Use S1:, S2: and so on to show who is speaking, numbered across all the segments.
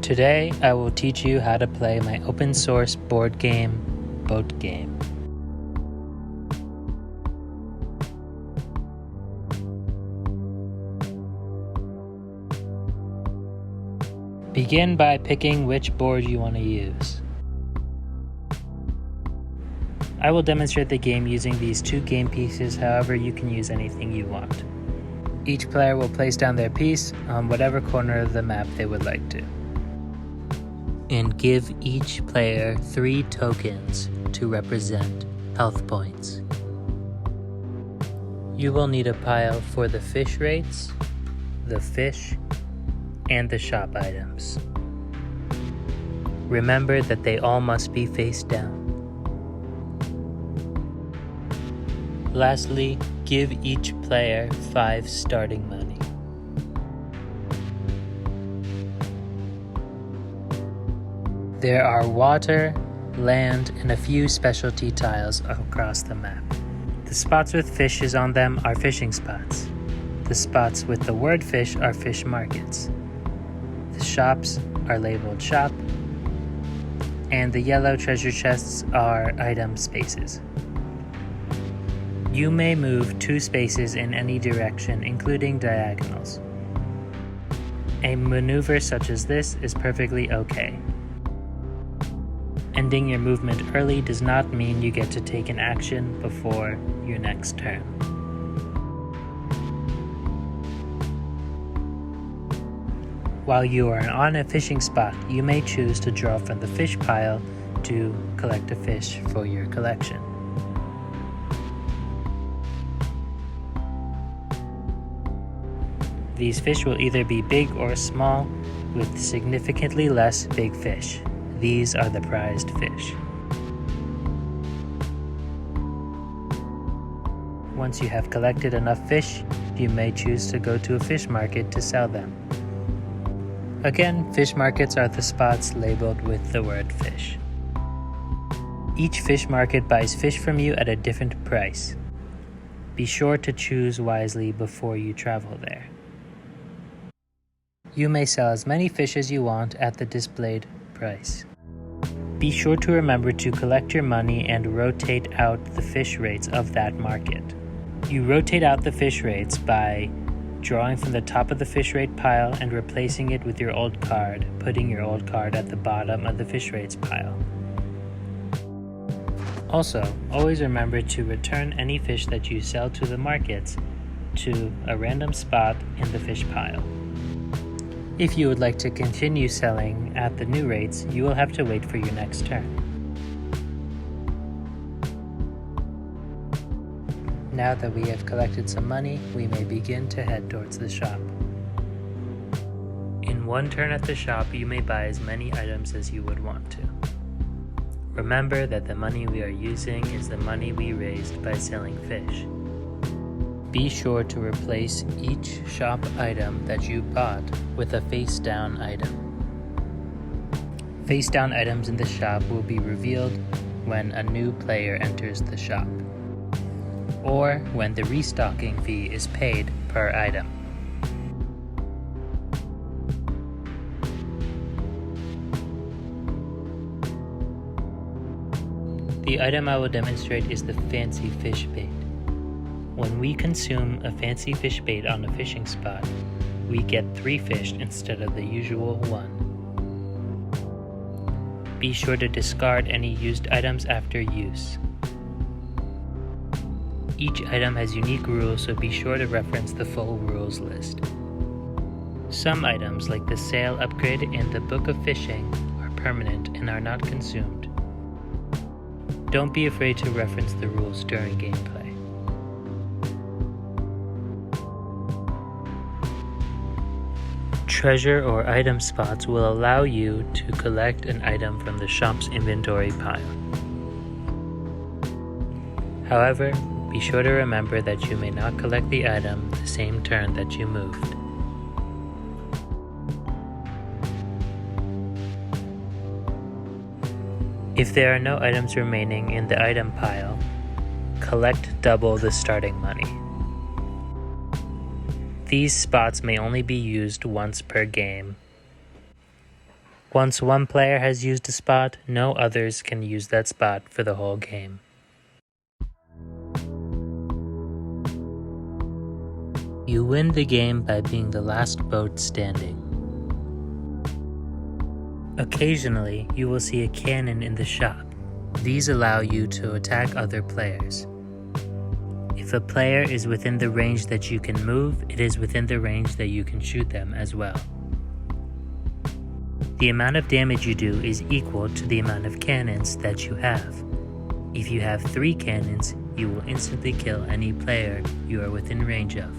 S1: Today, I will teach you how to play my open source board game, Boat Game. Begin by picking which board you want to use. I will demonstrate the game using these two game pieces, however you can use anything you want. Each player will place down their piece on whatever corner of the map they would like to. And give each player 3 tokens to represent health points. You will need a pile for the fish rates, the fish, and the shop items. Remember that they all must be face down. Lastly, give each player 5 starting money. There are water, land, and a few specialty tiles across the map. The spots with fishes on them are fishing spots. The spots with the word fish are fish markets. The shops are labeled shop, and the yellow treasure chests are item spaces. You may move 2 spaces in any direction, including diagonals. A maneuver such as this is perfectly okay. Ending your movement early does not mean you get to take an action before your next turn. While you are on a fishing spot, you may choose to draw from the fish pile to collect a fish for your collection. These fish will either be big or small, with significantly less big fish. These are the prized fish. Once you have collected enough fish, you may choose to go to a fish market to sell them. Again, fish markets are the spots labeled with the word fish. Each fish market buys fish from you at a different price. Be sure to choose wisely before you travel there. You may sell as many fish as you want at the displayed price. Be sure to remember to collect your money and rotate out the fish rates of that market. You rotate out the fish rates by drawing from the top of the fish rate pile and replacing it with your old card, putting your old card at the bottom of the fish rates pile. Also, always remember to return any fish that you sell to the markets to a random spot in the fish pile. If you would like to continue selling at the new rates, you will have to wait for your next turn. Now that we have collected some money, we may begin to head towards the shop. In one turn at the shop, you may buy as many items as you would want to. Remember that the money we are using is the money we raised by selling fish. Be sure to replace each shop item that you bought with a face-down item. Face-down items in the shop will be revealed when a new player enters the shop, or when the restocking fee is paid per item. The item I will demonstrate is the fancy fish bait. When we consume a fancy fish bait on a fishing spot, we get 3 fish instead of the usual 1. Be sure to discard any used items after use. Each item has unique rules, so be sure to reference the full rules list. Some items, like the sail upgrade and the book of fishing, are permanent and are not consumed. Don't be afraid to reference the rules during gameplay. Treasure or item spots will allow you to collect an item from the shop's inventory pile. However, be sure to remember that you may not collect the item the same turn that you moved. If there are no items remaining in the item pile, collect double the starting money. These spots may only be used once per game. Once one player has used a spot, no others can use that spot for the whole game. You win the game by being the last boat standing. Occasionally, you will see a cannon in the shop. These allow you to attack other players. If a player is within the range that you can move, it is within the range that you can shoot them as well. The amount of damage you do is equal to the amount of cannons that you have. If you have 3 cannons, you will instantly kill any player you are within range of.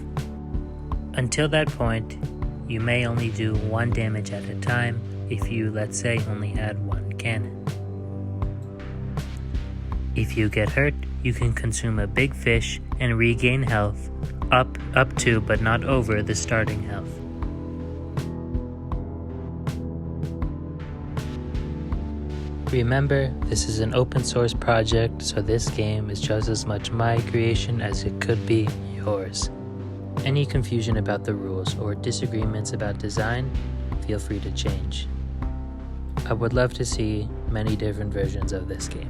S1: Until that point, you may only do 1 damage at a time if you, let's say, only had 1 cannon. If you get hurt, you can consume a big fish and regain health up to but not over the starting health. Remember, this is an open source project, so this game is just as much my creation as it could be yours. Any confusion about the rules or disagreements about design, feel free to change. I would love to see many different versions of this game.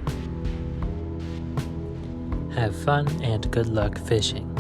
S1: Have fun and good luck fishing.